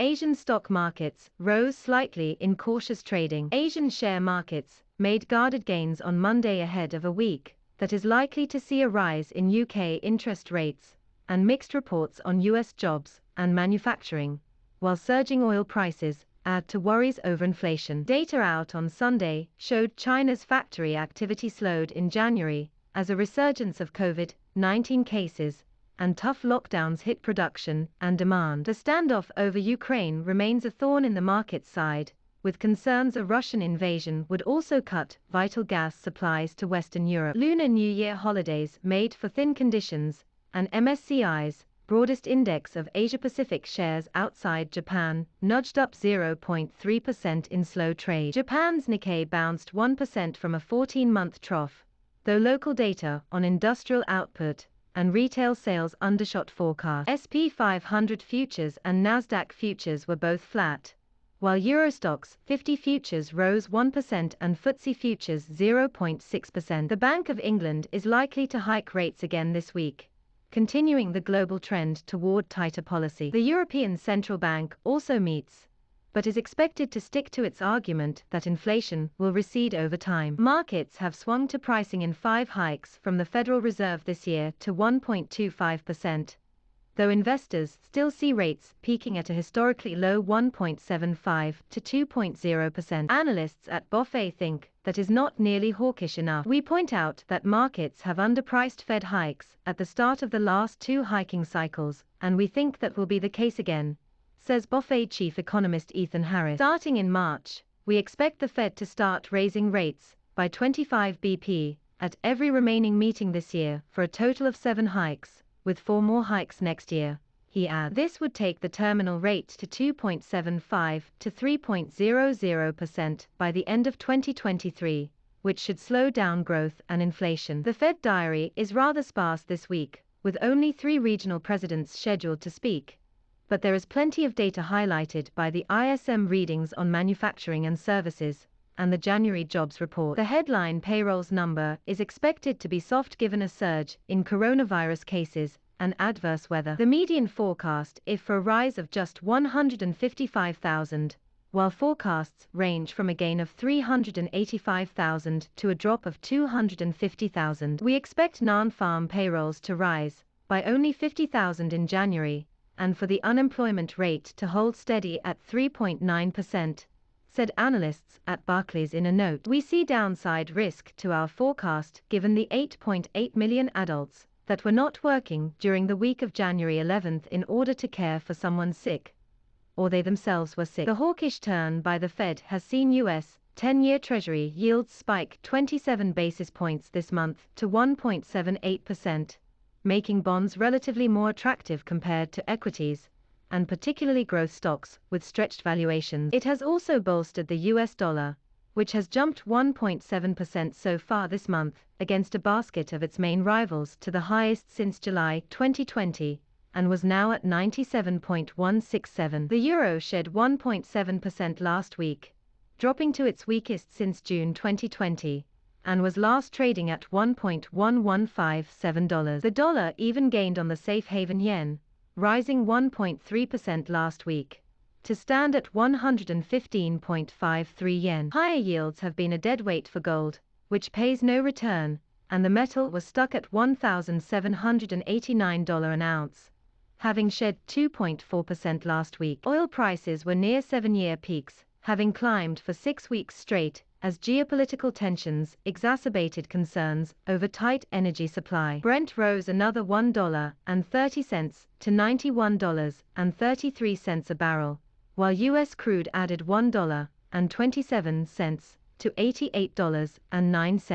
Asian stock markets rose slightly in cautious trading. Asian share markets made guarded gains on Monday ahead of a week that is likely to see a rise in UK interest rates and mixed reports on US jobs and manufacturing, while surging oil prices add to worries over inflation. Data out on Sunday showed China's factory activity slowed in January as a resurgence of COVID-19 cases and tough lockdowns hit production and demand. The standoff over Ukraine remains a thorn in the market side, with concerns a Russian invasion would also cut vital gas supplies to Western Europe. Lunar New Year holidays made for thin conditions, and MSCI's broadest index of Asia-Pacific shares outside Japan nudged up 0.3% in slow trade. Japan's Nikkei bounced 1% from a 14-month trough, though local data on industrial output and retail sales undershot forecasts. SP 500 futures and Nasdaq futures were both flat, while EUROSTOXX 50 futures rose 1% and FTSE futures 0.6%. The Bank of England is likely to hike rates again this week, continuing the global trend toward tighter policy. The European Central Bank also meets, but is expected to stick to its argument that inflation will recede over time. Markets have swung to pricing in 5 hikes from the Federal Reserve this year to 1.25%, though investors still see rates peaking at a historically low 1.75 to 2.0%. Analysts at BofA think that is not nearly hawkish enough. We point out that markets have underpriced Fed hikes at the start of the last 2 hiking cycles, and we think that will be the case again, says BofA chief economist Ethan Harris. Starting in March, we expect the Fed to start raising rates by 25 BP at every remaining meeting this year for a total of 7 hikes, with 4 more hikes next year, he adds. This would take the terminal rate to 2.75 to 3.00% by the end of 2023, which should slow down growth and inflation. The Fed diary is rather sparse this week, with only 3 regional presidents scheduled to speak, but there is plenty of data highlighted by the ISM readings on manufacturing and services and the January jobs report. The headline payrolls number is expected to be soft given a surge in coronavirus cases and adverse weather. The median forecast is for a rise of just 155,000, while forecasts range from a gain of 385,000 to a drop of 250,000. We expect non-farm payrolls to rise by only 50,000 in January, and for the unemployment rate to hold steady at 3.9%, said analysts at Barclays in a note. We see downside risk to our forecast given the 8.8 million adults that were not working during the week of January 11th in order to care for someone sick, or they themselves were sick. The hawkish turn by the Fed has seen US 10-year Treasury yields spike 27 basis points this month to 1.78%. Making bonds relatively more attractive compared to equities, and particularly growth stocks with stretched valuations. It has also bolstered the US dollar, which has jumped 1.7% so far this month against a basket of its main rivals to the highest since July 2020, and was now at 97.167. The euro shed 1.7% last week, dropping to its weakest since June 2020. And was last trading at $1.1157. The dollar even gained on the safe haven yen, rising 1.3% last week, to stand at 115.53 yen. Higher yields have been a deadweight for gold, which pays no return, and the metal was stuck at $1,789 an ounce, having shed 2.4% last week. Oil prices were near 7-year peaks, having climbed for 6 weeks straight, as geopolitical tensions exacerbated concerns over tight energy supply. Brent rose another $1.30 to $91.33 a barrel, while US crude added $1.27 to $88.09.